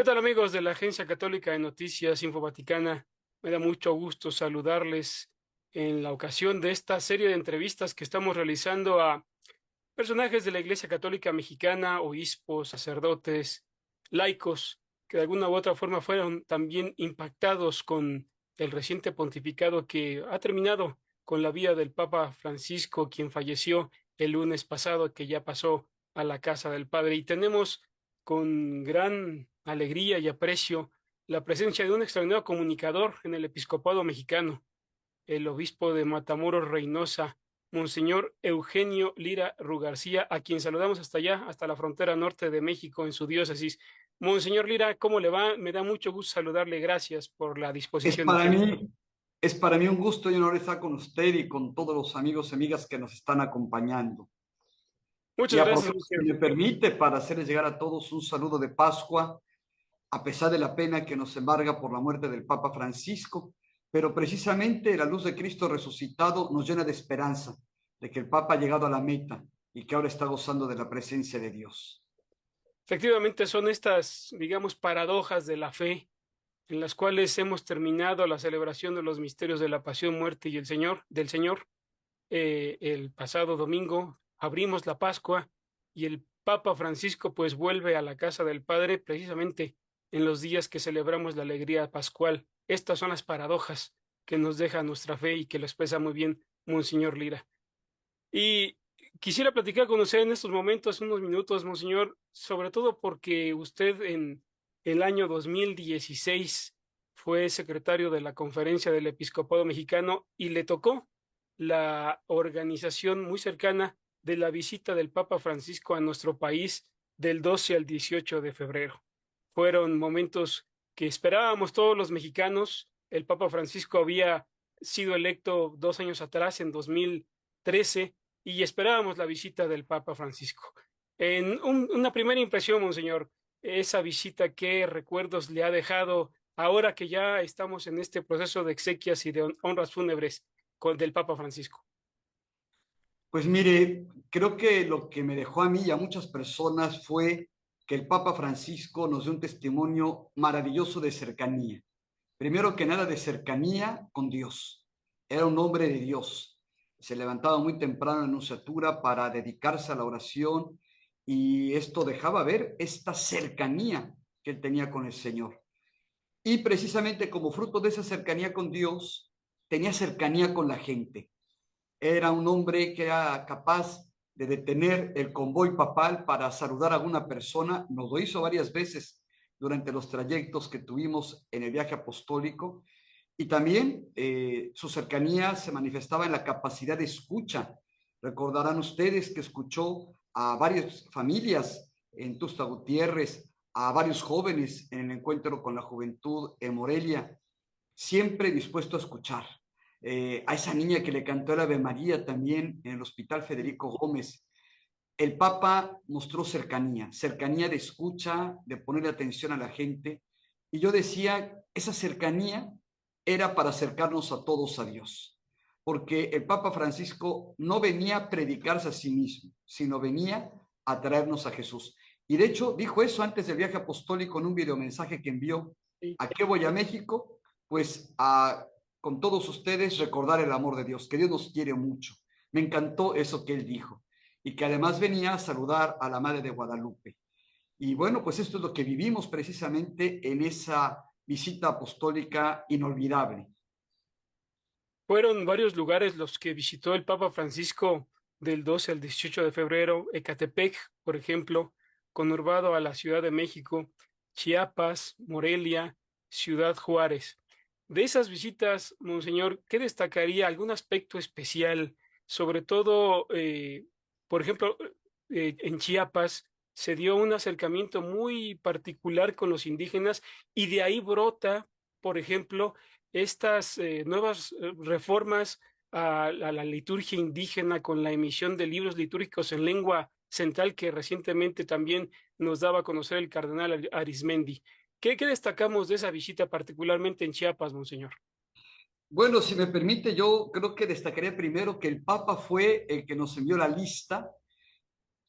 ¿Qué tal amigos de la Agencia Católica de Noticias Info Vaticana? Me da mucho gusto saludarles en la ocasión de esta serie de entrevistas que estamos realizando a personajes de la Iglesia Católica Mexicana, obispos, sacerdotes, laicos, que de alguna u otra forma fueron también impactados con el reciente pontificado que ha terminado con la vida del Papa Francisco, quien falleció el lunes pasado, que ya pasó a la casa del Padre. Y tenemos con gran alegría y aprecio la presencia de un extraordinario comunicador en el episcopado mexicano, el obispo de Matamoros Reynosa, Monseñor Eugenio Lira Rugarcía, a quien saludamos hasta allá, hasta la frontera norte de México, en su diócesis. Monseñor Lira, ¿cómo le va? Me da mucho gusto saludarle. Gracias por la Es disposición de para tiempo. mí, es para mí un gusto y honor estar con usted y con todos los amigos y amigas que nos están acompañando. Y Muchas gracias, aprovecho, si monseñor. me permite, para hacerles llegar a todos un saludo de Pascua, a pesar de la pena que nos embarga por la muerte del Papa Francisco, pero precisamente la luz de Cristo resucitado nos llena de esperanza de que el Papa ha llegado a la meta y que ahora está gozando de la presencia de Dios. Efectivamente, son estas, digamos, paradojas de la fe en las cuales hemos terminado la celebración de los misterios de la pasión, muerte y del Señor. El pasado domingo abrimos la Pascua y el Papa Francisco pues vuelve a la casa del Padre precisamente en los días que celebramos la alegría pascual. Estas son las paradojas que nos deja nuestra fe y que lo expresa muy bien Monseñor Lira. Y quisiera platicar con usted en estos momentos, unos minutos, Monseñor, sobre todo porque usted en el año 2016 fue secretario de la Conferencia del Episcopado Mexicano y le tocó la organización muy cercana de la visita del Papa Francisco a nuestro país del 12 al 18 de febrero. Fueron momentos que esperábamos todos los mexicanos. El Papa Francisco había sido electo 2 años atrás, en 2013, y esperábamos la visita del Papa Francisco. Una primera impresión, monseñor, esa visita, ¿qué recuerdos le ha dejado ahora que ya estamos en este proceso de exequias y de honras fúnebres del Papa Francisco? Pues mire, creo que lo que me dejó a mí y a muchas personas fue que el Papa Francisco nos dio un testimonio maravilloso de cercanía. Primero que nada, de cercanía con Dios. Era un hombre de Dios. Se levantaba muy temprano en Nunciatura para dedicarse a la oración y esto dejaba ver esta cercanía que él tenía con el Señor. Y precisamente como fruto de esa cercanía con Dios, tenía cercanía con la gente. Era un hombre que era capaz de detener el convoy papal para saludar a alguna persona. Nos lo hizo varias veces durante los trayectos que tuvimos en el viaje apostólico. Y también su cercanía se manifestaba en la capacidad de escucha. Recordarán ustedes que escuchó a varias familias en Tusta Gutiérrez, a varios jóvenes en el encuentro con la juventud en Morelia, siempre dispuesto a escuchar. A esa niña que le cantó el Ave María también en el Hospital Federico Gómez. El Papa mostró cercanía, cercanía de escucha, de ponerle atención a la gente. Y yo decía, esa cercanía era para acercarnos a todos a Dios, porque el Papa Francisco no venía a predicarse a sí mismo, sino venía a traernos a Jesús. Y de hecho dijo eso antes del viaje apostólico en un videomensaje que envió. Sí. ¿A qué voy a México? Pues a, con todos ustedes, recordar el amor de Dios, que Dios nos quiere mucho. Me encantó eso que él dijo y que además venía a saludar a la Madre de Guadalupe. Y bueno, pues esto es lo que vivimos precisamente en esa visita apostólica inolvidable. Fueron varios lugares los que visitó el Papa Francisco del 12 al 18 de febrero: Ecatepec, por ejemplo, conurbado a la Ciudad de México, Chiapas, Morelia, Ciudad Juárez. De esas visitas, monseñor, ¿qué destacaría? ¿Algún aspecto especial? Sobre todo, por ejemplo, en Chiapas se dio un acercamiento muy particular con los indígenas y de ahí brota, por ejemplo, estas nuevas reformas a la liturgia indígena con la emisión de libros litúrgicos en lengua central que recientemente también nos daba a conocer el cardenal Arismendi. ¿Qué destacamos de esa visita, particularmente en Chiapas, monseñor? Bueno, si me permite, yo creo que destacaría primero que el Papa fue el que nos envió la lista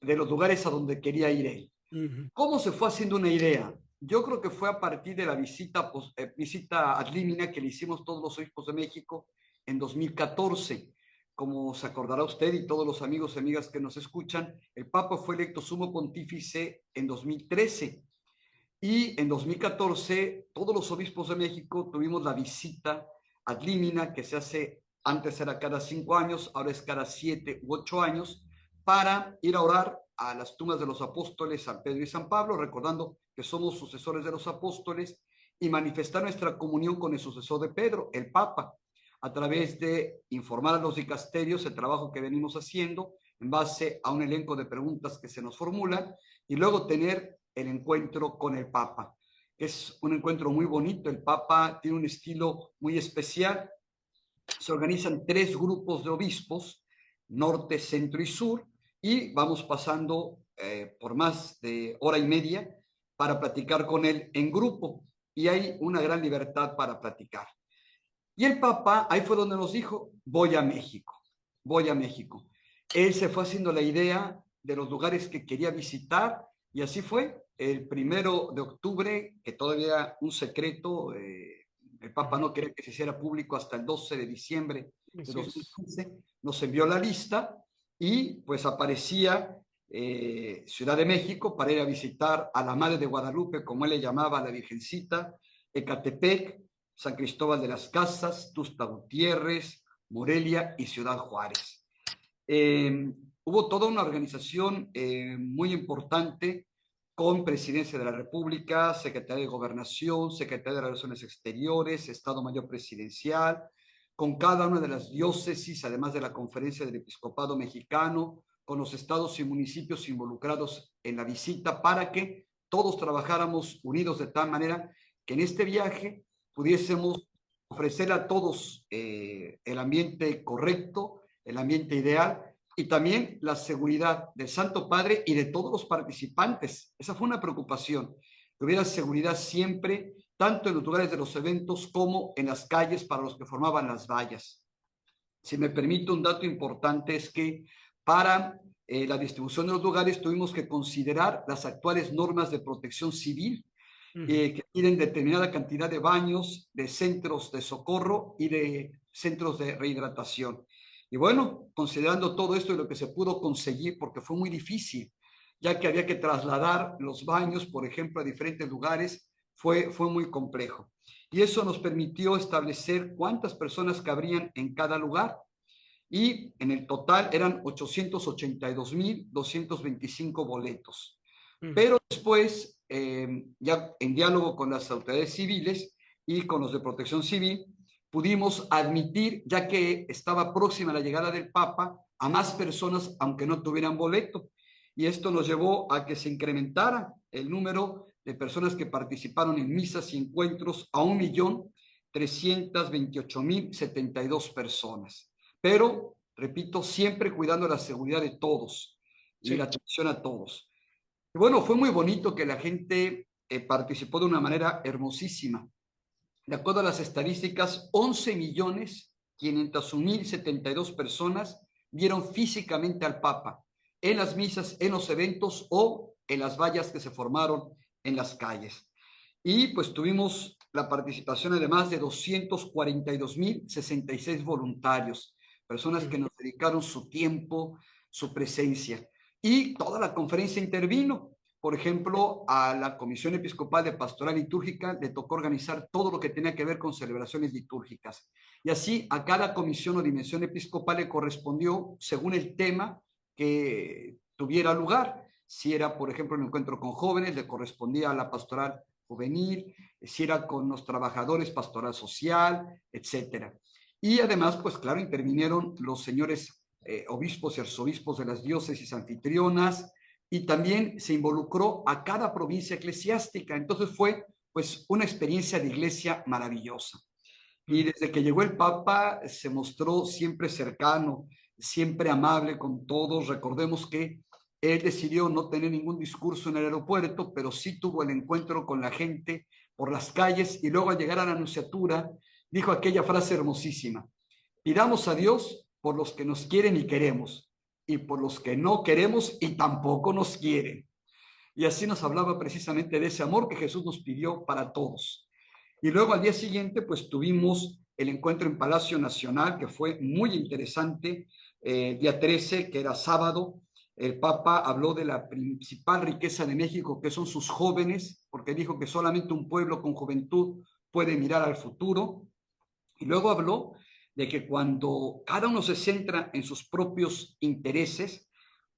de los lugares a donde quería ir él. Ujú. ¿Cómo se fue haciendo una idea? Yo creo que fue a partir de la visita ad limina que le hicimos todos los obispos de México en 2014. Como se acordará usted y todos los amigos y amigas que nos escuchan, el Papa fue electo sumo pontífice en 2013 y en 2014 todos los obispos de México tuvimos la visita ad limina que se hace, antes era cada 5 años, ahora es cada 7 u 8 años, para ir a orar a las tumbas de los apóstoles San Pedro y San Pablo, recordando que somos sucesores de los apóstoles, y manifestar nuestra comunión con el sucesor de Pedro, el Papa, a través de informar a los dicasterios el trabajo que venimos haciendo en base a un elenco de preguntas que se nos formulan y luego tener el encuentro con el Papa. Es un encuentro muy bonito, el Papa tiene un estilo muy especial, se organizan 3 grupos de obispos, norte, centro y sur, y vamos pasando por más de hora y media para platicar con él en grupo, y hay una gran libertad para platicar. Y el Papa, ahí fue donde nos dijo, voy a México, voy a México. Él se fue haciendo la idea de los lugares que quería visitar, y así fue. El 1 de octubre, que todavía un secreto, el Papa no quería que se hiciera público hasta el 12 de diciembre de Así es. 2015, nos envió la lista y pues aparecía Ciudad de México para ir a visitar a la Madre de Guadalupe, como él le llamaba, a la Virgencita, Ecatepec, San Cristóbal de las Casas, Tuxtla Gutiérrez, Morelia y Ciudad Juárez. Hubo toda una organización muy importante con Presidencia de la República, Secretaría de Gobernación, Secretaría de Relaciones Exteriores, Estado Mayor Presidencial, con cada una de las diócesis, además de la Conferencia del Episcopado Mexicano, con los estados y municipios involucrados en la visita, para que todos trabajáramos unidos de tal manera que en este viaje pudiésemos ofrecer a todos el ambiente correcto, el ambiente ideal, y también la seguridad del Santo Padre y de todos los participantes. Esa fue una preocupación, que hubiera seguridad siempre, tanto en los lugares de los eventos como en las calles para los que formaban las vallas. Si me permite, un dato importante es que para la distribución de los lugares tuvimos que considerar las actuales normas de protección civil, que tienen determinada cantidad de baños, de centros de socorro y de centros de rehidratación. Y bueno, considerando todo esto y lo que se pudo conseguir, porque fue muy difícil, ya que había que trasladar los baños, por ejemplo, a diferentes lugares, fue muy complejo. Y eso nos permitió establecer cuántas personas cabrían en cada lugar. Y en el total eran 882,225 boletos. Pero después, ya en diálogo con las autoridades civiles y con los de protección civil, pudimos admitir, ya que estaba próxima la llegada del Papa, a más personas, aunque no tuvieran boleto. Y esto nos llevó a que se incrementara el número de personas que participaron en misas y encuentros a 1,328,072 personas. Pero, repito, siempre cuidando la seguridad de todos y la Sí. atención a todos. Y bueno, fue muy bonito que la gente participó de una manera hermosísima. De acuerdo a las estadísticas, 11,501,072 personas vieron físicamente al Papa en las misas, en los eventos o en las vallas que se formaron en las calles. Y pues tuvimos la participación además de 242,066 voluntarios, personas que nos dedicaron su tiempo, su presencia. Y toda la conferencia intervino. Por ejemplo, a la Comisión Episcopal de Pastoral Litúrgica le tocó organizar todo lo que tenía que ver con celebraciones litúrgicas. Y así a cada comisión o dimensión episcopal le correspondió según el tema que tuviera lugar. Si era, por ejemplo, un encuentro con jóvenes, le correspondía a la pastoral juvenil, si era con los trabajadores, pastoral social, etcétera. Y además, pues claro, intervinieron los señores obispos y arzobispos de las diócesis anfitrionas, y también se involucró a cada provincia eclesiástica. Entonces fue pues una experiencia de iglesia maravillosa. Y desde que llegó el Papa se mostró siempre cercano, siempre amable con todos. Recordemos que él decidió no tener ningún discurso en el aeropuerto, pero sí tuvo el encuentro con la gente por las calles, y luego al llegar a la Anunciatura dijo aquella frase hermosísima: pidamos a Dios por los que nos quieren y queremos, y por los que no queremos y tampoco nos quieren. Y así nos hablaba precisamente de ese amor que Jesús nos pidió para todos. Y luego al día siguiente, pues tuvimos el encuentro en Palacio Nacional, que fue muy interesante. Día 13, que era sábado, el Papa habló de la principal riqueza de México, que son sus jóvenes, porque dijo que solamente un pueblo con juventud puede mirar al futuro. Y luego habló de que cuando cada uno se centra en sus propios intereses,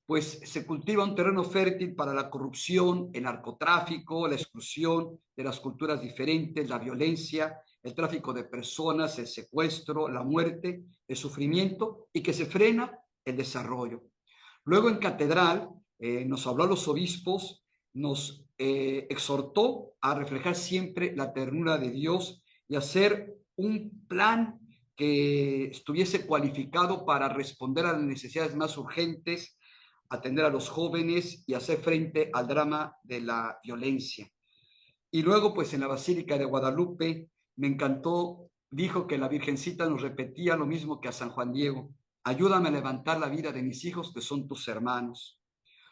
pues se cultiva un terreno fértil para la corrupción, el narcotráfico, la exclusión de las culturas diferentes, la violencia, el tráfico de personas, el secuestro, la muerte, el sufrimiento, y que se frena el desarrollo. Luego en catedral nos habló a los obispos, nos exhortó a reflejar siempre la ternura de Dios y hacer un plan que estuviese cualificado para responder a las necesidades más urgentes, atender a los jóvenes y hacer frente al drama de la violencia. Y luego, pues en la Basílica de Guadalupe, me encantó, dijo que la Virgencita nos repetía lo mismo que a San Juan Diego: ayúdame a levantar la vida de mis hijos, que son tus hermanos.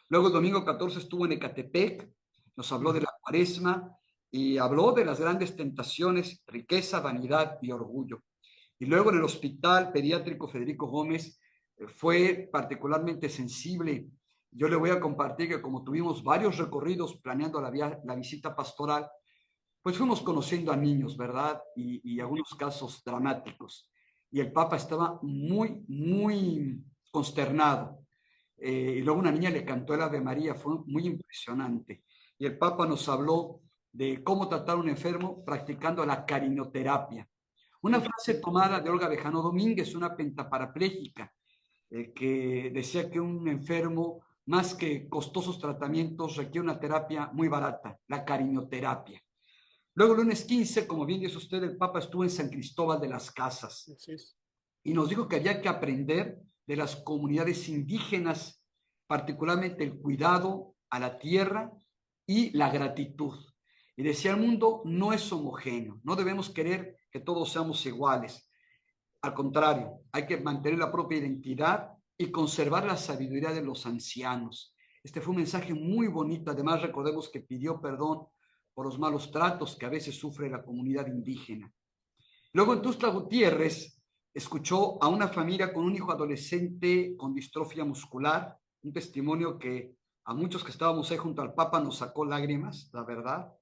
Luego el domingo 14 estuvo en Ecatepec, nos habló de la Cuaresma y habló de las grandes tentaciones: riqueza, vanidad y orgullo. Y luego en el Hospital Pediátrico Federico Gómez fue particularmente sensible. Yo le voy a compartir que como tuvimos varios recorridos planeando la visita pastoral, pues fuimos conociendo a niños, ¿verdad? Y algunos casos dramáticos. Y el Papa estaba muy, muy consternado. Y luego una niña le cantó el Ave María, fue muy impresionante. Y el Papa nos habló de cómo tratar a un enfermo practicando la carinoterapia. Una frase tomada de Olga Bejano Domínguez, una pentaparapléjica, que decía que un enfermo, más que costosos tratamientos, requiere una terapia muy barata, la carinoterapia. Luego, el lunes 15, como bien dice usted, el Papa estuvo en San Cristóbal de las Casas y nos dijo que había que aprender de las comunidades indígenas, particularmente el cuidado a la tierra y la gratitud. Y decía, el mundo no es homogéneo, no debemos querer que todos seamos iguales. Al contrario, hay que mantener la propia identidad y conservar la sabiduría de los ancianos. Este fue un mensaje muy bonito. Además, recordemos que pidió perdón por los malos tratos que a veces sufre la comunidad indígena. Luego, en Tuxtla Gutiérrez, escuchó a una familia con un hijo adolescente con distrofia muscular, un testimonio que a muchos que estábamos ahí junto al Papa nos sacó lágrimas, la verdad.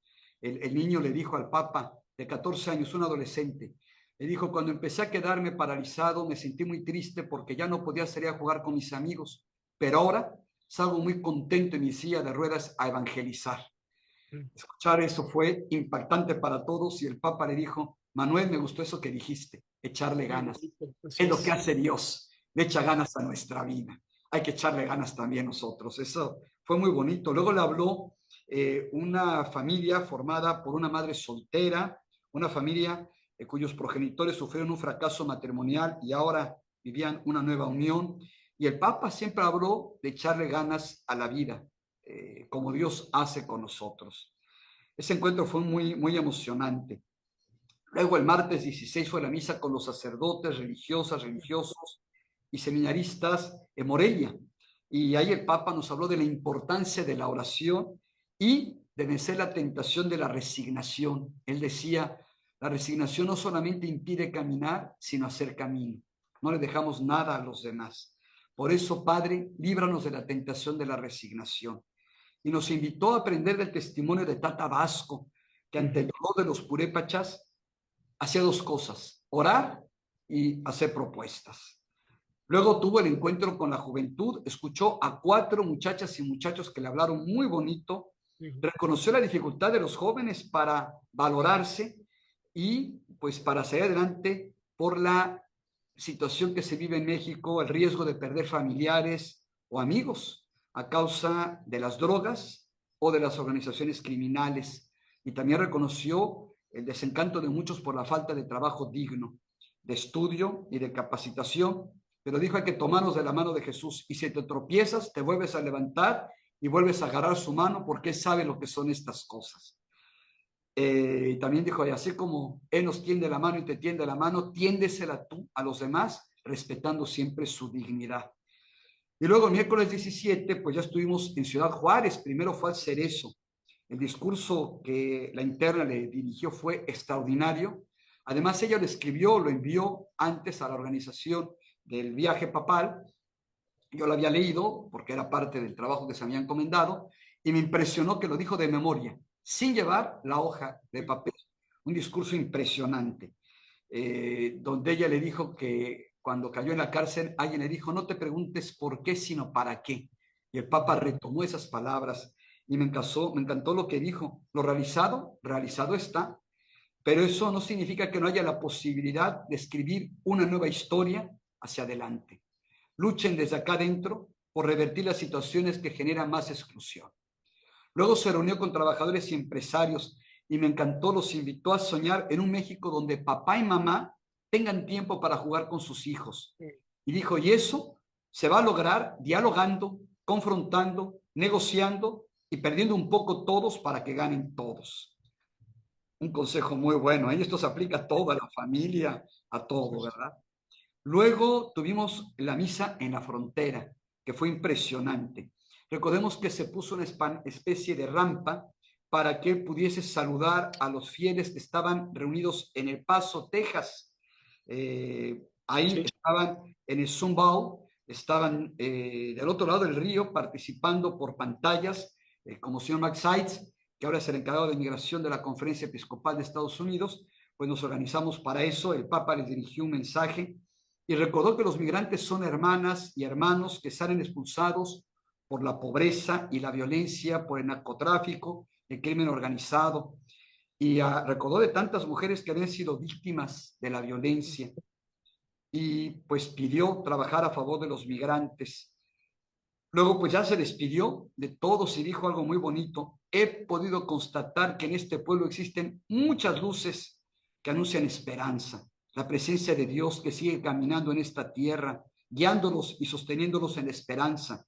El niño le dijo al Papa, de 14 años, un adolescente, le dijo: cuando empecé a quedarme paralizado, me sentí muy triste porque ya no podía salir a jugar con mis amigos, pero ahora salgo muy contento en mi silla de ruedas a evangelizar. Escuchar eso fue impactante para todos y el Papa le dijo: Manuel, me gustó eso que dijiste, echarle ganas. Es lo que hace Dios, le echa ganas a nuestra vida. Hay que echarle ganas también nosotros. Eso fue muy bonito. Luego le habló una familia formada por una madre soltera, una familia cuyos progenitores sufrieron un fracaso matrimonial y ahora vivían una nueva unión. Y el Papa siempre habló de echarle ganas a la vida, como Dios hace con nosotros. Ese encuentro fue muy, muy emocionante. Luego el martes 16 fue la misa con los sacerdotes, religiosas, religiosos y seminaristas en Morelia. Y ahí el Papa nos habló de la importancia de la oración y de vencer la tentación de la resignación. Él decía, la resignación no solamente impide caminar, sino hacer camino. No le dejamos nada a los demás. Por eso, Padre, líbranos de la tentación de la resignación. Y nos invitó a aprender del testimonio de Tata Vasco, que ante el dolor de los purépachas hacía dos cosas: orar y hacer propuestas. Luego tuvo el encuentro con la juventud, escuchó a 4 muchachas y muchachos que le hablaron muy bonito, reconoció la dificultad de los jóvenes para valorarse y pues para salir adelante por la situación que se vive en México, el riesgo de perder familiares o amigos a causa de las drogas o de las organizaciones criminales. Y también reconoció el desencanto de muchos por la falta de trabajo digno, de estudio y de capacitación, pero dijo: hay que tomarnos de la mano de Jesús, y si te tropiezas, te vuelves a levantar y vuelves a agarrar su mano, porque Él sabe lo que son estas cosas. Y también dijo: y así como Él nos tiende la mano y te tiende la mano, tiéndesela tú a los demás, respetando siempre su dignidad. Y luego el miércoles 17, pues ya estuvimos en Ciudad Juárez, primero fue al Cerezo. El discurso que la interna le dirigió fue extraordinario. Además, ella lo escribió, lo envió antes a la organización del viaje papal. Yo lo había leído porque era parte del trabajo que se había encomendado y me impresionó que lo dijo de memoria, sin llevar la hoja de papel. Un discurso impresionante, donde ella le dijo que cuando cayó en la cárcel, alguien le dijo, no te preguntes por qué, sino para qué. Y el Papa retomó esas palabras y me encantó lo que dijo. Lo realizado, realizado está, pero eso no significa que no haya la posibilidad de escribir una nueva historia hacia adelante. Luchen desde acá adentro por revertir las situaciones que generan más exclusión. Luego se reunió con trabajadores y empresarios y me encantó, los invitó a soñar en un México donde papá y mamá tengan tiempo para jugar con sus hijos. Y dijo, y eso se va a lograr dialogando, confrontando, negociando y perdiendo un poco todos para que ganen todos. Un consejo muy bueno, ¿eh? Esto se aplica a toda la familia, a todo, ¿verdad? Luego tuvimos la misa en la frontera, que fue impresionante. Recordemos que se puso una especie de rampa para que pudiese saludar a los fieles que estaban reunidos en El Paso, Texas. Ahí Sí. estaban en el Zumbao, estaban del otro lado del río participando por pantallas, como el señor Max Seitz, que ahora es el encargado de migración de la Conferencia Episcopal de Estados Unidos, pues nos organizamos para eso. El Papa les dirigió un mensaje y recordó que los migrantes son hermanas y hermanos que salen expulsados por la pobreza y la violencia, por el narcotráfico, el crimen organizado. Y recordó de tantas mujeres que habían sido víctimas de la violencia y pues pidió trabajar a favor de los migrantes. Luego pues ya se despidió de todos y dijo algo muy bonito. He podido constatar que en este pueblo existen muchas luces que anuncian esperanza, la presencia de Dios que sigue caminando en esta tierra, guiándolos y sosteniéndolos en la esperanza.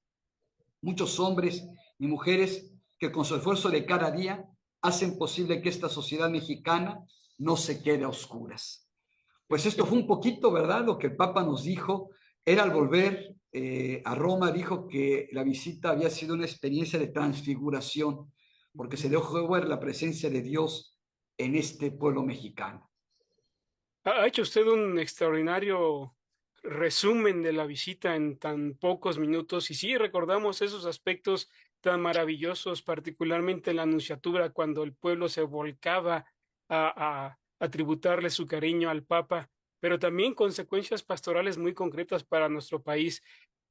Muchos hombres y mujeres que con su esfuerzo de cada día hacen posible que esta sociedad mexicana no se quede a oscuras. Pues esto fue un poquito, ¿verdad? Lo que el Papa nos dijo. Era al volver a Roma, dijo que la visita había sido una experiencia de transfiguración, porque se dejó ver la presencia de Dios en este pueblo mexicano. Ha hecho usted un extraordinario resumen de la visita en tan pocos minutos y sí recordamos esos aspectos tan maravillosos, particularmente en la anunciatura, cuando el pueblo se volcaba a tributarle su cariño al Papa, pero también consecuencias pastorales muy concretas para nuestro país.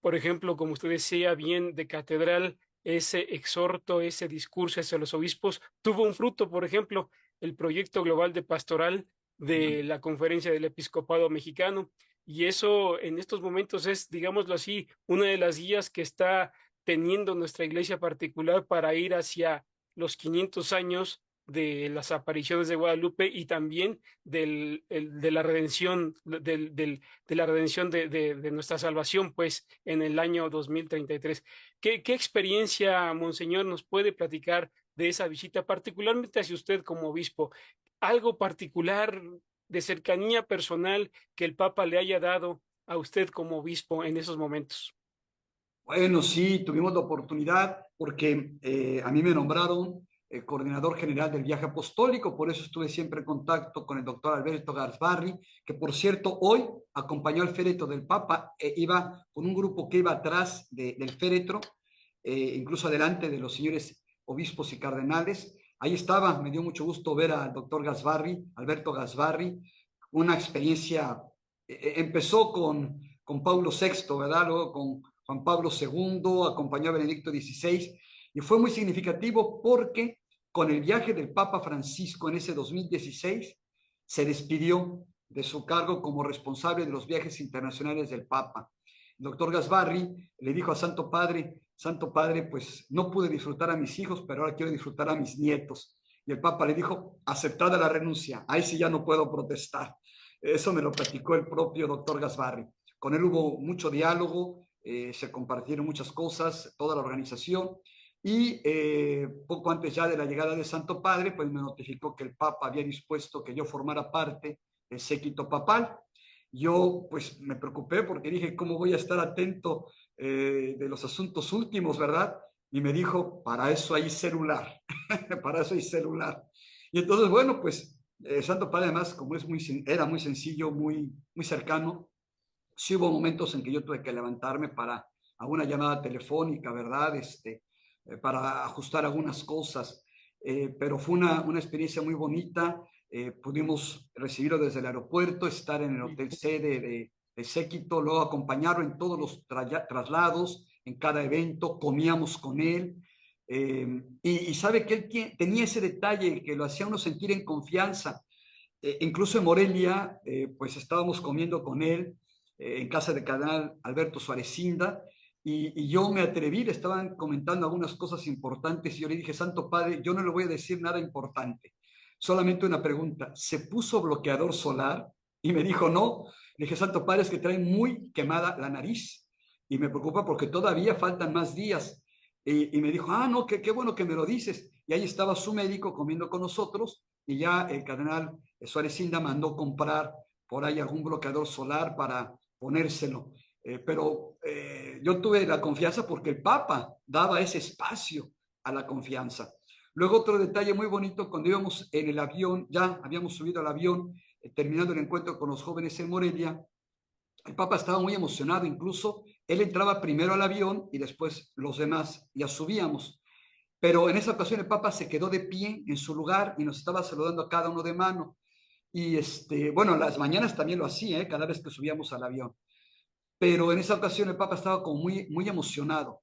Por ejemplo, como usted decía bien, de catedral, ese exhorto, ese discurso hacia los obispos tuvo un fruto. Por ejemplo, el proyecto global de pastoral de la Conferencia del Episcopado Mexicano. Y eso en estos momentos es, digámoslo así, una de las guías que está teniendo nuestra iglesia particular para ir hacia los 500 años de las apariciones de Guadalupe y también de la redención, de la redención de nuestra salvación, pues en el año 2033. ¿Qué experiencia, Monseñor, nos puede platicar de esa visita, particularmente hacia usted como obispo? Algo particular de cercanía personal que el Papa le haya dado a usted como obispo en esos momentos. Bueno, sí, tuvimos la oportunidad porque a mí me nombraron coordinador general del viaje apostólico, por eso estuve siempre en contacto con el doctor Alberto Garzbarri, que por cierto hoy acompañó al féretro del Papa, iba con un grupo que iba atrás del féretro, incluso adelante de los señores obispos y cardenales. Ahí estaba, me dio mucho gusto ver al doctor Garzbarri, Alberto Garzbarri, una experiencia, empezó con Pablo VI, ¿verdad? Luego con Juan Pablo II, acompañó a Benedicto XVI, y fue muy significativo porque con el viaje del Papa Francisco en ese 2016 se despidió de su cargo como responsable de los viajes internacionales del Papa. El doctor Gasbarri le dijo a Santo Padre, pues no pude disfrutar a mis hijos, pero ahora quiero disfrutar a mis nietos. Y el Papa le dijo, aceptada la renuncia, ahí sí ya no puedo protestar. Eso me lo platicó el propio doctor Gasbarri. Con él hubo mucho diálogo, se compartieron muchas cosas, toda la organización, y poco antes ya de la llegada de Santo Padre, pues me notificó que el Papa había dispuesto que yo formara parte del séquito papal. Yo pues me preocupé porque dije, ¿cómo voy a estar atento de los asuntos últimos, ¿verdad? Y me dijo, para eso hay celular, para eso hay celular. Y entonces, bueno, pues Santo Padre además, como era muy sencillo, muy cercano, sí hubo momentos en que yo tuve que levantarme para alguna llamada telefónica, ¿verdad? Para ajustar algunas cosas, pero fue una experiencia muy bonita. Pudimos recibirlo desde el aeropuerto, estar en el hotel sede de Séquito, luego acompañarlo en todos los traslados, en cada evento, comíamos con él. Y sabe que él tenía ese detalle que lo hacía uno sentir en confianza. Incluso en Morelia, pues estábamos comiendo con él en casa del cardenal Alberto Suarezinda, y yo me atreví, le estaban comentando algunas cosas importantes, y yo le dije, Santo Padre, yo no le voy a decir nada importante, solamente una pregunta, ¿se puso bloqueador solar? Y me dijo, no. Le dije, Santo Padre, es que trae muy quemada la nariz, y me preocupa porque todavía faltan más días. Y me dijo, ah, no, qué bueno que me lo dices. Y ahí estaba su médico comiendo con nosotros, y ya el cardenal Suárez Inda mandó comprar por ahí algún bloqueador solar para ponérselo. Pero yo tuve la confianza porque el Papa daba ese espacio a la confianza. Luego otro detalle muy bonito, cuando íbamos en el avión, ya habíamos subido al avión, terminando el encuentro con los jóvenes en Morelia, el Papa estaba muy emocionado, incluso él entraba primero al avión y después los demás ya subíamos. Pero en esa ocasión el Papa se quedó de pie en su lugar y nos estaba saludando a cada uno de mano. Y bueno, las mañanas también lo hacía, cada vez que subíamos al avión. Pero en esa ocasión el Papa estaba como muy emocionado.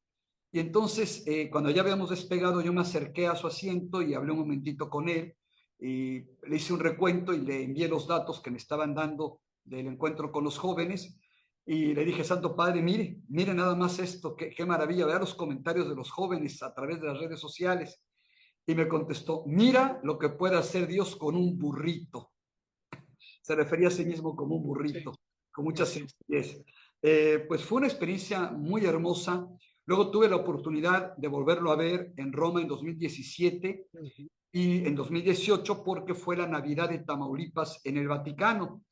Y entonces, cuando ya habíamos despegado, yo me acerqué a su asiento y hablé un momentito con él. Y le hice un recuento y le envié los datos que me estaban dando del encuentro con los jóvenes. Y le dije, Santo Padre, mire nada más esto, qué maravilla, vea los comentarios de los jóvenes a través de las redes sociales. Y me contestó, mira lo que puede hacer Dios con un burrito. Se refería a sí mismo como un Sí, burrito, con mucha así es. sencillez. Pues fue una experiencia muy hermosa. Luego tuve la oportunidad de volverlo a ver en Roma en 2017 Ujú. y en 2018 porque fue la Navidad de Tamaulipas en el Vaticano.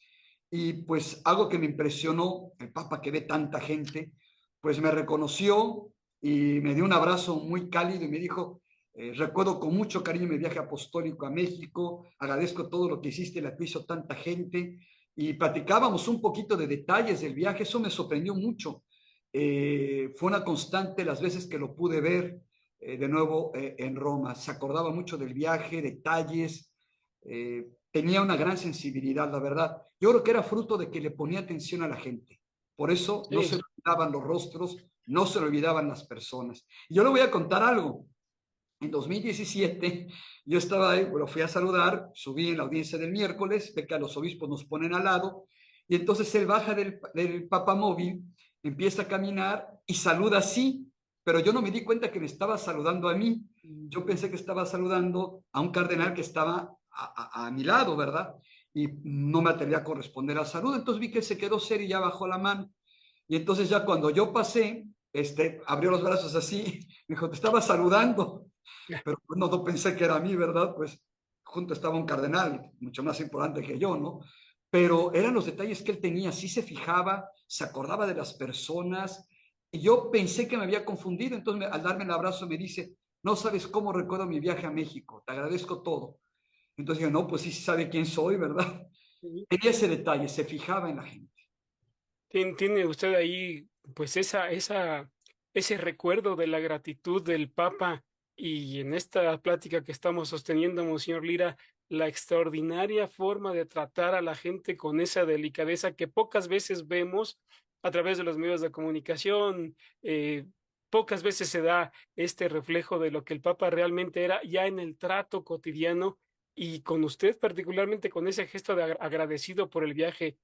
Y pues algo que me impresionó, el Papa que ve tanta gente, pues me reconoció y me dio un abrazo muy cálido y me dijo, recuerdo con mucho cariño mi viaje apostólico a México, agradezco todo lo que hiciste, la que hizo tanta gente, y platicábamos un poquito de detalles del viaje, eso me sorprendió mucho. Fue una constante las veces que lo pude ver de nuevo en Roma, se acordaba mucho del viaje, detalles, tenía una gran sensibilidad, la verdad. Yo creo que era fruto de que le ponía atención a la gente. Por eso no se Sí, le olvidaban los rostros, no se le olvidaban las personas. Y yo le voy a contar algo. En 2017 yo estaba ahí, lo fui a saludar, subí en la audiencia del miércoles, ve que a los obispos nos ponen al lado, y entonces él baja del papamóvil, empieza a caminar y saluda así, pero yo no me di cuenta que me estaba saludando a mí. Yo ujú. pensé que estaba saludando a un cardenal que estaba a mi lado, ¿verdad? Y no me atreví a corresponder al saludo, entonces vi que se quedó serio y ya bajó la mano. Y entonces ya cuando yo pasé, abrió los brazos así, me dijo, te estaba saludando, pero pues, no pensé que era a mí, ¿verdad? Pues junto estaba un cardenal, mucho más importante que yo, ¿no? Pero eran los detalles que él tenía, sí se fijaba, se acordaba de las personas, y yo pensé que me había confundido, entonces al darme el abrazo me dice, no sabes cómo recuerdo mi viaje a México, te agradezco todo. Entonces yo, no, pues sí sabe quién soy, ¿verdad? Sí. Tenía ese detalle, se fijaba en la gente. Tiene usted ahí, pues, ese recuerdo de la gratitud del Papa y en esta plática que estamos sosteniendo, Monseñor Lira, la extraordinaria forma de tratar a la gente con esa delicadeza que pocas veces vemos a través de los medios de comunicación. Pocas veces se da este reflejo de lo que el Papa realmente era ya en el trato cotidiano y con usted, particularmente con ese gesto de agradecido por el viaje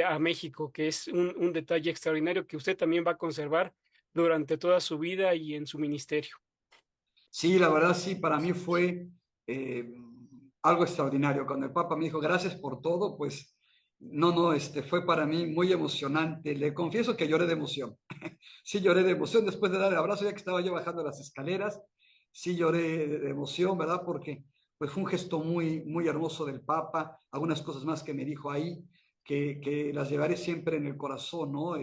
a México, que es un detalle extraordinario que usted también va a conservar durante toda su vida y en su ministerio. Sí, la verdad sí, para mí fue eh, algo extraordinario. Cuando el Papa me dijo gracias por todo, pues no, fue para mí muy emocionante. Le confieso que lloré de emoción. Sí, lloré de emoción después de dar el abrazo, ya que estaba yo bajando las escaleras. Sí, lloré de emoción, ¿verdad? Porque pues fue un gesto muy hermoso del Papa. Algunas cosas más que me dijo ahí, que las llevaré siempre en el corazón, ¿no?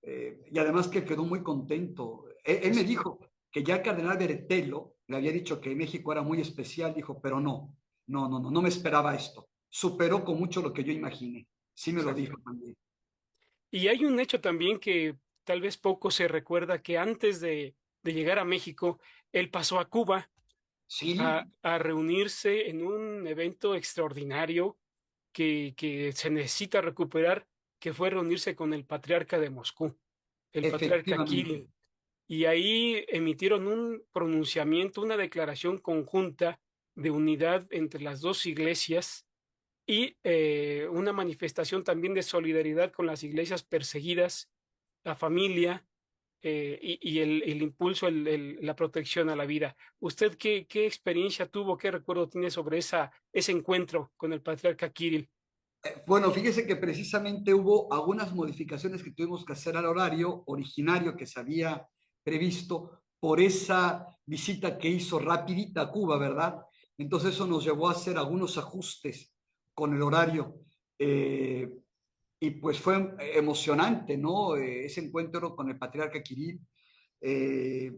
y además que quedó muy contento. Él me Así, dijo que ya el cardenal Beretelo le había dicho que México era muy especial, dijo, pero no me esperaba esto. Superó con mucho lo que yo imaginé. Sí me lo dijo exacto. también. Y hay un hecho también que tal vez poco se recuerda, que antes de llegar a México, él pasó a Cuba Sí, a reunirse en un evento extraordinario que se necesita recuperar, que fue reunirse con el patriarca de Moscú, el patriarca efectivamente. Kirill. Y ahí emitieron un pronunciamiento, una declaración conjunta de unidad entre las dos iglesias y una manifestación también de solidaridad con las iglesias perseguidas, la familia y el impulso, la protección a la vida. ¿Usted qué experiencia tuvo, qué recuerdo tiene sobre ese encuentro con el patriarca Kirill? Bueno, fíjese que precisamente hubo algunas modificaciones que tuvimos que hacer al horario originario que se había previsto por esa visita que hizo rapidita a Cuba, ¿verdad? Entonces eso nos llevó a hacer algunos ajustes con el horario. Eh, y pues fue emocionante, ¿no? Ese encuentro con el patriarca Kirill, eh,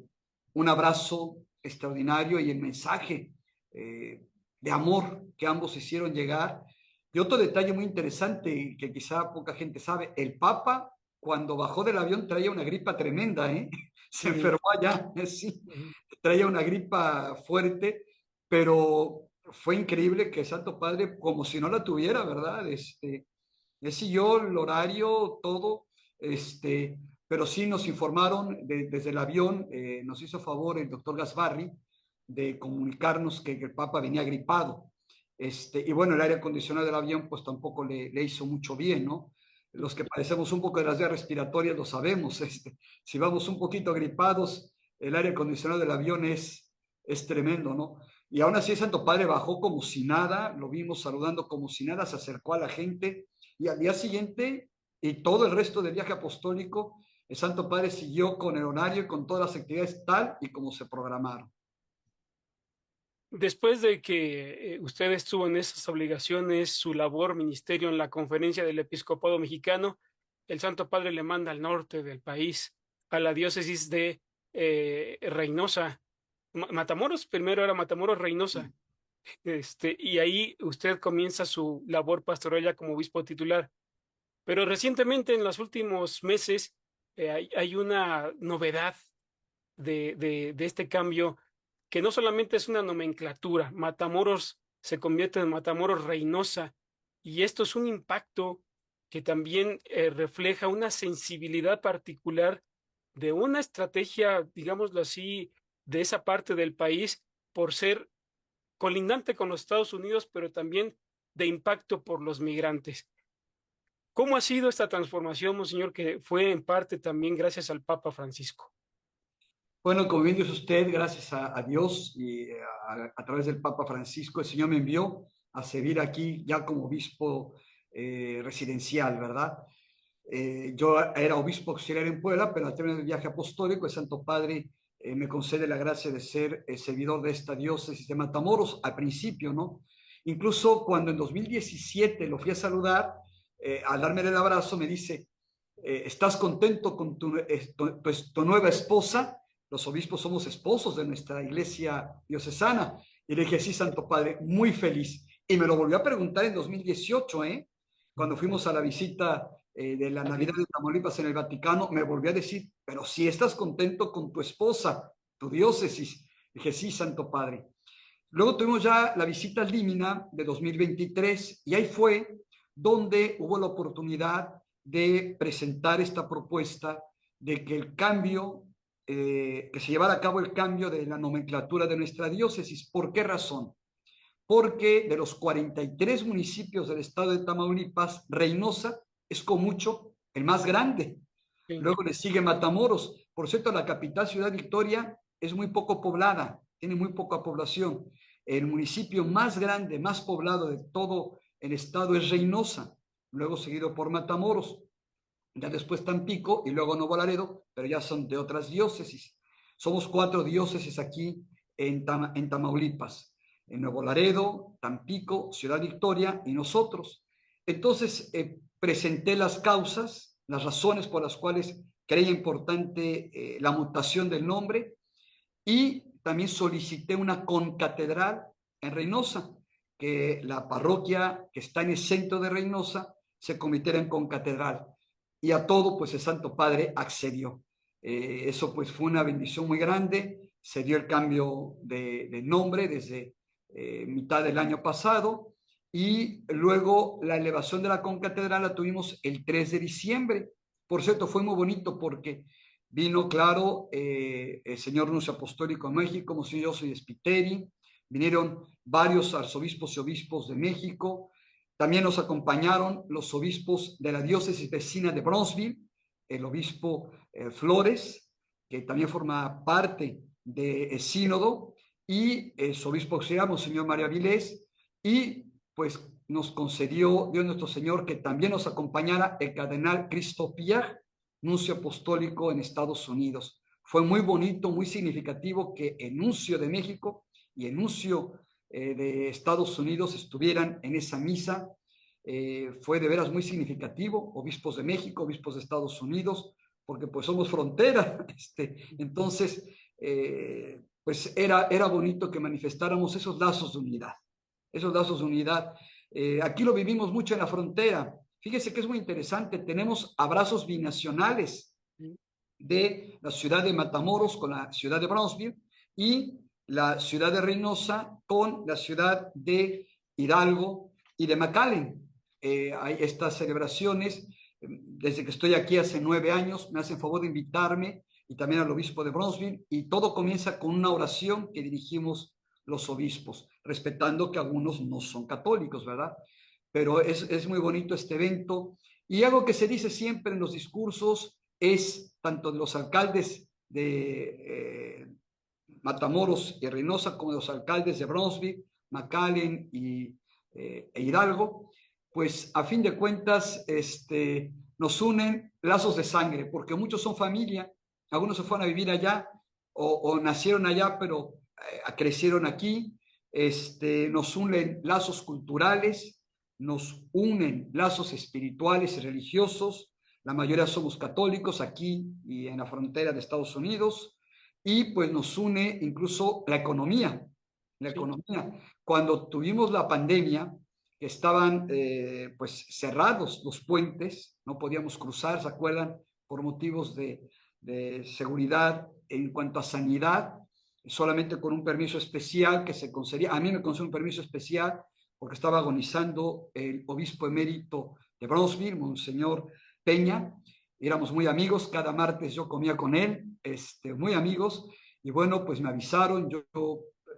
un abrazo extraordinario y el mensaje de amor que ambos hicieron llegar. Y otro detalle muy interesante que quizá poca gente sabe, el Papa cuando bajó del avión traía una gripa tremenda, ¿eh? Se Ujú, enfermó allá, sí, ujú. traía una gripa fuerte, pero fue increíble que el Santo Padre, como si no la tuviera, ¿verdad? Él siguió el horario, todo, pero sí nos informaron desde el avión, nos hizo favor el doctor Gasbarri de comunicarnos que el Papa venía gripado. Y bueno, el aire acondicionado del avión pues tampoco le hizo mucho bien, ¿no? Los que padecemos un poco de las vías respiratorias lo sabemos, si vamos un poquito gripados, el aire acondicionado del avión es tremendo, ¿no? Y aún así, el Santo Padre bajó como si nada, lo vimos saludando como si nada, se acercó a la gente y al día siguiente y todo el resto del viaje apostólico, el Santo Padre siguió con el horario y con todas las actividades tal y como se programaron. Después de que usted estuvo en esas obligaciones, su labor, ministerio en la conferencia del Episcopado Mexicano, el Santo Padre le manda al norte del país, a la diócesis de Reynosa. Matamoros, primero era Matamoros, Reynosa. Y ahí usted comienza su labor pastoral ya como obispo titular. Pero recientemente, en los últimos meses, hay una novedad de este cambio, que no solamente es una nomenclatura. Matamoros se convierte en Matamoros Reynosa, y esto es un impacto que también refleja una sensibilidad particular de una estrategia, digámoslo así, de esa parte del país, por ser colindante con los Estados Unidos, pero también de impacto por los migrantes. ¿Cómo ha sido esta transformación, monseñor, que fue en parte también gracias al Papa Francisco? Bueno, como bien dice usted, gracias a Dios y a través del Papa Francisco, el Señor me envió a servir aquí ya como obispo residencial, ¿verdad? Yo era obispo auxiliar en Puebla, pero al término del viaje apostólico, el Santo Padre me concede la gracia de ser servidor de esta diócesis de Matamoros al principio, ¿no? Incluso cuando en 2017 lo fui a saludar, al darme el abrazo me dice, ¿estás contento con tu nueva esposa? Los obispos somos esposos de nuestra iglesia diocesana. Y le dije, sí, Santo Padre, muy feliz. Y me lo volvió a preguntar en 2018, ¿eh? Cuando fuimos a la visita de la Navidad de Tamaulipas en el Vaticano, me volvió a decir, pero si estás contento con tu esposa, tu diócesis. Dije, sí, Santo Padre. Luego tuvimos ya la visita al Límina de 2023 y ahí fue donde hubo la oportunidad de presentar esta propuesta de que el cambio, que se llevara a cabo el cambio de la nomenclatura de nuestra diócesis. ¿Por qué razón? Porque de los 43 municipios del estado de Tamaulipas, Reynosa es con mucho el más grande. Sí. Luego le sigue Matamoros. Por cierto, la capital, Ciudad Victoria, es muy poco poblada, tiene muy poca población. El municipio más grande, más poblado de todo el estado es Reynosa, luego seguido por Matamoros, ya después Tampico y luego Nuevo Laredo, pero ya son de otras diócesis. Somos 4 diócesis aquí en Tamaulipas, en Nuevo Laredo, Tampico, Ciudad Victoria y nosotros. Entonces, presenté las causas, las razones por las cuales creía importante la mutación del nombre y también solicité una concatedral en Reynosa, que la parroquia que está en el centro de Reynosa se convirtiera en concatedral. Y a todo, pues el Santo Padre accedió. Eso pues fue una bendición muy grande. Se dio el cambio de nombre desde mitad del año pasado y luego la elevación de la concatedral la tuvimos el 3 de diciembre. Por cierto, fue muy bonito porque vino, claro, el señor nuncio apostólico en México, Monseñor José Spiteri, vinieron varios arzobispos y obispos de México, también nos acompañaron los obispos de la diócesis vecina de Bronzeville, el obispo Flores, que también forma parte del sínodo, y su obispo auxiliar, Monseñor María Vilés, y pues nos concedió Dios nuestro Señor que también nos acompañara el cardenal Christophe Pierre, nuncio apostólico en Estados Unidos. Fue muy bonito, muy significativo que el nuncio de México y el nuncio de Estados Unidos estuvieran en esa misa. Fue de veras muy significativo, obispos de México, obispos de Estados Unidos, porque pues somos frontera. Entonces, pues era bonito que manifestáramos esos lazos de unidad, esos lazos de unidad. Aquí lo vivimos mucho en la frontera. Fíjese que es muy interesante, tenemos abrazos binacionales de la ciudad de Matamoros con la ciudad de Brownsville y la ciudad de Reynosa con la ciudad de Hidalgo y de McAllen. Hay estas celebraciones, desde que estoy aquí hace 9 años, me hacen favor de invitarme y también al obispo de Brownsville, y todo comienza con una oración que dirigimos los obispos, respetando que algunos no son católicos, ¿verdad? Pero es muy bonito este evento. Y algo que se dice siempre en los discursos es, tanto de los alcaldes de Matamoros y Reynosa como de los alcaldes de Brownsville, McAllen e Hidalgo, pues a fin de cuentas nos unen lazos de sangre, porque muchos son familia, algunos se fueron a vivir allá o nacieron allá, pero crecieron aquí. Nos unen lazos culturales, nos unen lazos espirituales y religiosos. La mayoría somos católicos aquí y en la frontera de Estados Unidos, y pues nos une incluso la economía. La Sí. economía. Cuando tuvimos la pandemia, que estaban pues cerrados los puentes, no podíamos cruzar, ¿se acuerdan? Por motivos de seguridad en cuanto a sanidad, solamente con un permiso especial que se concedía. A mí me concedió un permiso especial porque estaba agonizando el obispo emérito de Brownsville, Monseñor Peña. Éramos muy amigos, cada martes yo comía con él, muy amigos, y bueno, pues me avisaron, yo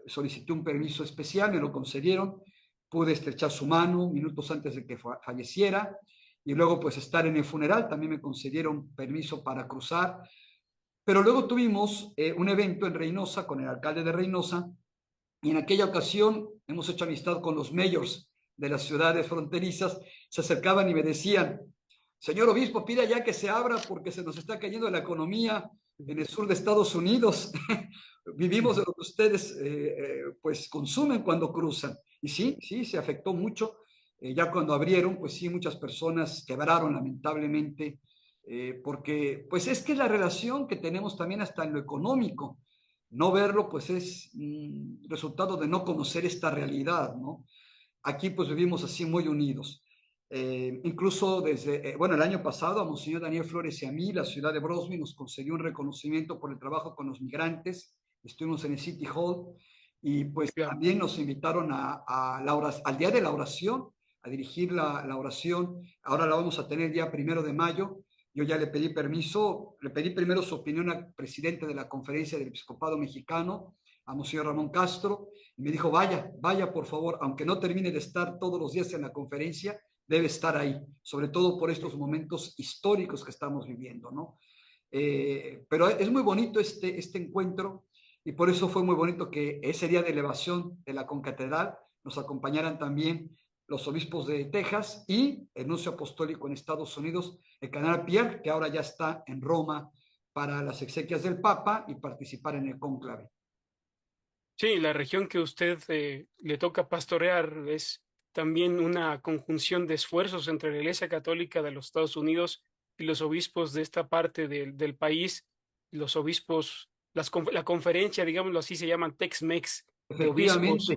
solicité un permiso especial, me lo concedieron, pude estrechar su mano minutos antes de que falleciera, y luego pues estar en el funeral, también me concedieron permiso para cruzar. Pero luego tuvimos un evento en Reynosa con el alcalde de Reynosa, y en aquella ocasión hemos hecho amistad con los mayors de las ciudades fronterizas, se acercaban y me decían: señor obispo, pida ya que se abra porque se nos está cayendo la economía en el sur de Estados Unidos. Vivimos de lo que ustedes pues consumen cuando cruzan. Y sí, sí, se afectó mucho. Ya cuando abrieron, pues sí, muchas personas quebraron lamentablemente, porque pues es que es la relación que tenemos también hasta en lo económico. No verlo, pues es resultado de no conocer esta realidad, ¿no? Aquí pues vivimos así muy unidos. Incluso desde, bueno, el año pasado a Monseñor Daniel Flores y a mí, la ciudad de Brownsville nos concedió un reconocimiento por el trabajo con los migrantes. Estuvimos en el City Hall y pues Claro. también nos invitaron al día de la oración, a dirigir la oración. Ahora la vamos a tener el día 1 de mayo. Yo ya le pedí permiso, le pedí primero su opinión al presidente de la Conferencia del Episcopado Mexicano, a Monseñor Ramón Castro, y me dijo: vaya, vaya por favor, aunque no termine de estar todos los días en la conferencia, debe estar ahí, sobre todo por estos momentos históricos que estamos viviendo, ¿no? Pero es muy bonito este encuentro, y por eso fue muy bonito que ese día de elevación de la concatedral nos acompañaran también los obispos de Texas y el nuncio apostólico en Estados Unidos, el cardenal Pierre, que ahora ya está en Roma para las exequias del Papa y participar en el cónclave. Sí, la región que usted le toca pastorear es también una conjunción de esfuerzos entre la Iglesia Católica de los Estados Unidos y los obispos de esta parte del país, los obispos, la conferencia, digámoslo así, se llaman Tex-Mex de Efectivamente,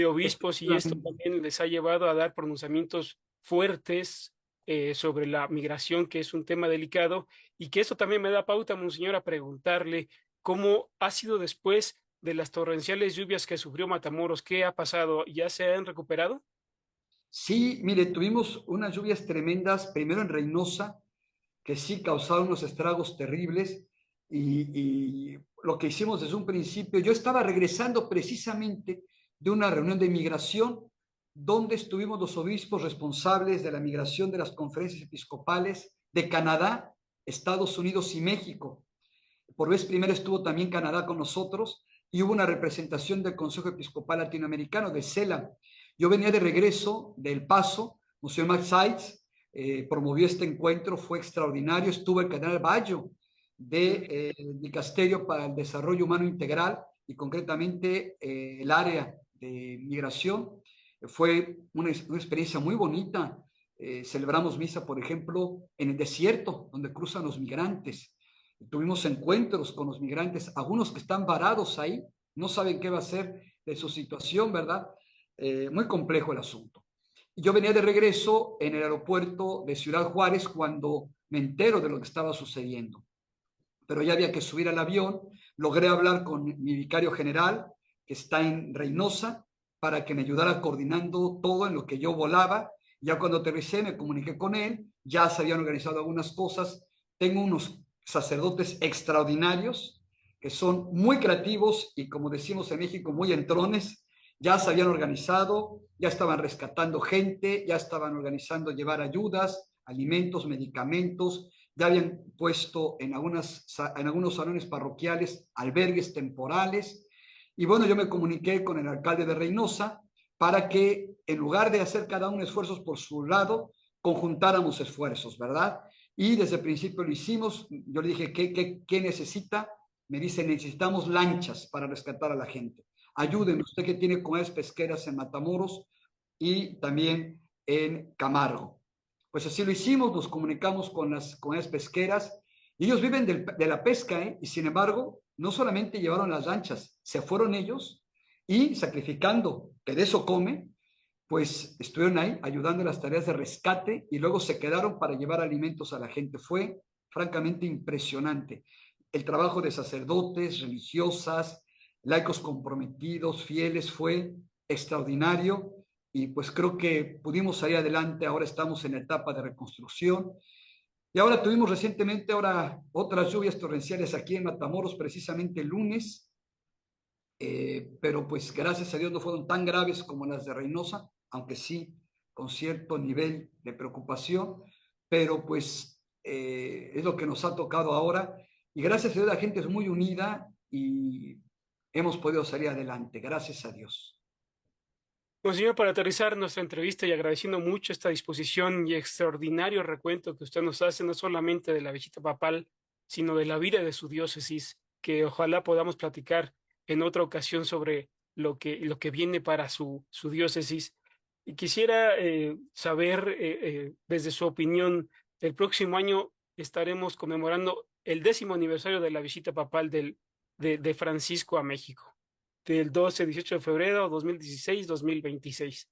obispos, y esto efectivamente. también les ha llevado a dar pronunciamientos fuertes sobre la migración, que es un tema delicado, y que esto también me da pauta, monseñor, a preguntarle cómo ha sido después de las torrenciales lluvias que sufrió Matamoros. ¿Qué ha pasado? ¿Ya se han recuperado? Sí, mire, tuvimos unas lluvias tremendas, primero en Reynosa, que sí causaron unos estragos terribles y lo que hicimos desde un principio, yo estaba regresando precisamente de una reunión de migración donde estuvimos los obispos responsables de la migración de las conferencias episcopales de Canadá, Estados Unidos y México. Por vez primera estuvo también Canadá con nosotros y hubo una representación del Consejo Episcopal Latinoamericano de CELA. Yo venía de regreso del Paso, Museo Max Seitz promovió este encuentro, fue extraordinario, estuvo el cardenal Baggio de Dicasterio para el Desarrollo Humano Integral y concretamente el área de migración. Fue una experiencia muy bonita. Celebramos misa, por ejemplo, en el desierto, donde cruzan los migrantes. Tuvimos encuentros con los migrantes, algunos que están varados ahí, no saben qué va a ser de su situación, ¿verdad? Muy complejo el asunto. Yo venía de regreso en el aeropuerto de Ciudad Juárez cuando me entero de lo que estaba sucediendo. Pero ya había que subir al avión, logré hablar con mi vicario general, que está en Reynosa, para que me ayudara coordinando todo en lo que yo volaba. Ya cuando aterricé me comuniqué con él, ya se habían organizado algunas cosas. Tengo unos sacerdotes extraordinarios que son muy creativos y, como decimos en México, muy entrones. Ya se habían organizado, ya estaban rescatando gente, ya estaban organizando llevar ayudas, alimentos, medicamentos, ya habían puesto en algunos salones parroquiales albergues temporales. Y bueno, yo me comuniqué con el alcalde de Reynosa para que en lugar de hacer cada uno esfuerzos por su lado, conjuntáramos esfuerzos, ¿verdad? Y desde el principio lo hicimos. Yo le dije, ¿qué necesita? Me dice, necesitamos lanchas para rescatar a la gente. Ayúdenme, usted que tiene comunidades pesqueras en Matamoros y también en Camargo. Pues así lo hicimos, nos comunicamos con las comunidades pesqueras y ellos viven de la pesca, ¿eh? Y sin embargo, no solamente llevaron las lanchas, se fueron ellos y sacrificando, que de eso come, pues estuvieron ahí ayudando en las tareas de rescate y luego se quedaron para llevar alimentos a la gente. Fue francamente impresionante. El trabajo de sacerdotes, religiosas, laicos comprometidos, fieles, fue extraordinario y pues creo que pudimos salir adelante. Ahora estamos en la etapa de reconstrucción y ahora tuvimos recientemente ahora otras lluvias torrenciales aquí en Matamoros, precisamente el lunes, pero pues gracias a Dios no fueron tan graves como las de Reynosa, aunque sí con cierto nivel de preocupación, pero pues es lo que nos ha tocado ahora y gracias a Dios la gente es muy unida y hemos podido salir adelante, gracias a Dios. Monseñor, para aterrizar nuestra entrevista y agradeciendo mucho esta disposición y extraordinario recuento que usted nos hace, no solamente de la visita papal, sino de la vida de su diócesis, que ojalá podamos platicar en otra ocasión sobre lo que viene para su diócesis. Y quisiera saber, desde su opinión, el próximo año estaremos conmemorando el 10º aniversario de la visita papal de Francisco a México del 12-18 de febrero 2016-2026.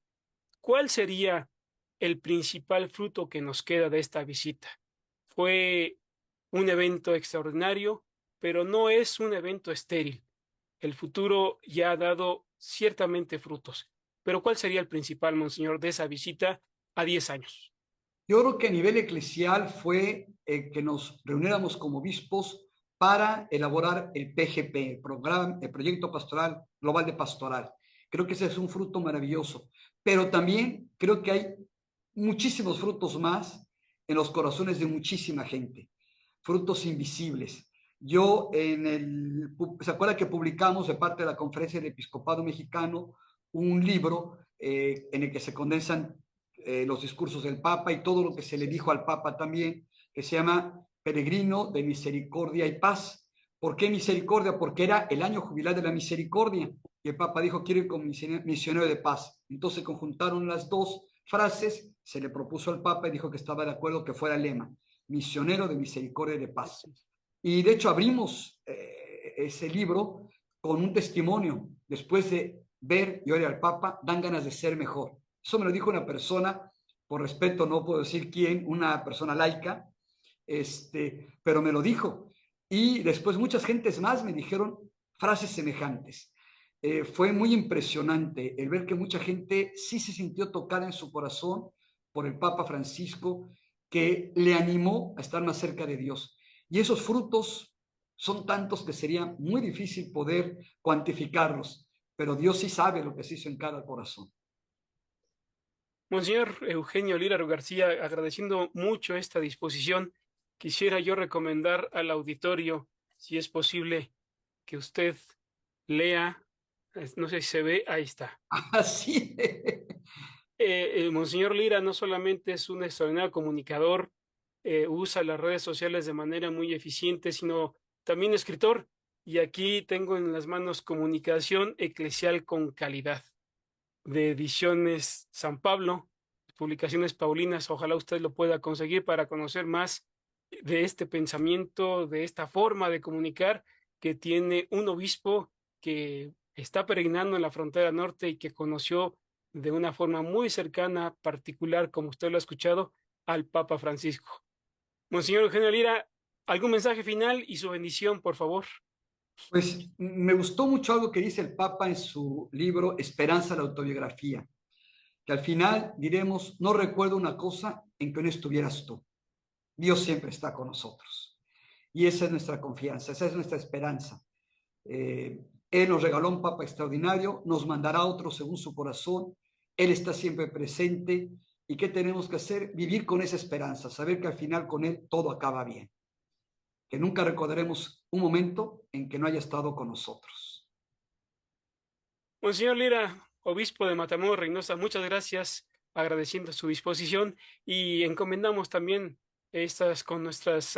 ¿Cuál sería el principal fruto que nos queda de esta visita? Fue un evento extraordinario, pero no es un evento estéril. El futuro ya ha dado ciertamente frutos. Pero ¿cuál sería el principal, monseñor, de esa visita a 10 años? Yo creo que a nivel eclesial fue que nos reuniéramos como obispos para elaborar el PGP, el Proyecto Pastoral Global de Pastoral. Creo que ese es un fruto maravilloso, pero también creo que hay muchísimos frutos más en los corazones de muchísima gente, frutos invisibles. ¿Se acuerda que publicamos de parte de la Conferencia del Episcopado Mexicano un libro en el que se condensan los discursos del Papa y todo lo que se le dijo al Papa también, que se llama Peregrino de Misericordia y Paz? ¿Por qué misericordia? Porque era el año jubilar de la misericordia. Y el Papa dijo, quiero ir con misionero de paz. Entonces conjuntaron las dos frases, se le propuso al Papa y dijo que estaba de acuerdo que fuera el lema. misionero de misericordia y de paz. Así. Y de hecho abrimos ese libro con un testimonio. Después de ver y oír al Papa, dan ganas de ser mejor. Eso me lo dijo una persona, por respeto no puedo decir quién, una persona laica, pero me lo dijo. Y después muchas gentes más me dijeron frases semejantes. Fue muy impresionante el ver que mucha gente sí se sintió tocada en su corazón por el Papa Francisco, que le animó a estar más cerca de Dios. Y esos frutos son tantos que sería muy difícil poder cuantificarlos, pero Dios sí sabe lo que se hizo en cada corazón. Monseñor Eugenio Lira García, agradeciendo mucho esta disposición, quisiera yo recomendar al auditorio, si es posible, que usted lea, no sé si se ve, ahí está. Así. Monseñor Lira no solamente es un extraordinario comunicador, usa las redes sociales de manera muy eficiente, sino también escritor. Y aquí tengo en las manos Comunicación Eclesial con Calidad, de Ediciones San Pablo, Publicaciones Paulinas. Ojalá usted lo pueda conseguir para conocer más de este pensamiento, de esta forma de comunicar que tiene un obispo que está peregrinando en la frontera norte y que conoció de una forma muy cercana, particular, como usted lo ha escuchado, al Papa Francisco. Monseñor Eugenio Lira, ¿algún mensaje final y su bendición, por favor? Pues me gustó mucho algo que dice el Papa en su libro Esperanza, la autobiografía, que al final diremos, no recuerdo una cosa en que no estuvieras tú. Dios siempre está con nosotros. Y esa es nuestra confianza, esa es nuestra esperanza. Él nos regaló un Papa extraordinario, nos mandará otro según su corazón. Él está siempre presente. ¿Y qué tenemos que hacer? Vivir con esa esperanza, saber que al final con Él todo acaba bien. Que nunca recordaremos un momento en que no haya estado con nosotros. Monseñor Lira, obispo de Matamoros, Reynosa, muchas gracias, agradeciendo su disposición y encomendamos también estas con nuestras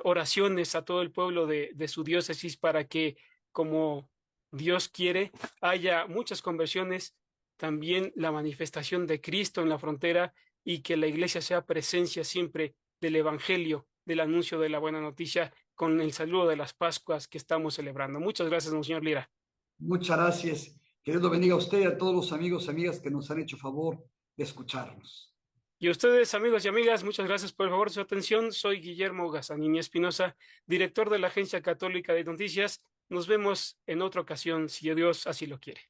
oraciones a todo el pueblo de su diócesis para que, como Dios quiere, haya muchas conversiones, también la manifestación de Cristo en la frontera y que la iglesia sea presencia siempre del Evangelio, del anuncio de la buena noticia con el saludo de las Pascuas que estamos celebrando. Muchas gracias, Monseñor Lira. Muchas gracias. Que Dios lo bendiga a usted y a todos los amigos y amigas que nos han hecho favor de escucharnos. Y a ustedes, amigos y amigas, muchas gracias por el favor de su atención. Soy Guillermo Gazanini Espinosa, director de la Agencia Católica de Noticias. Nos vemos en otra ocasión, si Dios así lo quiere.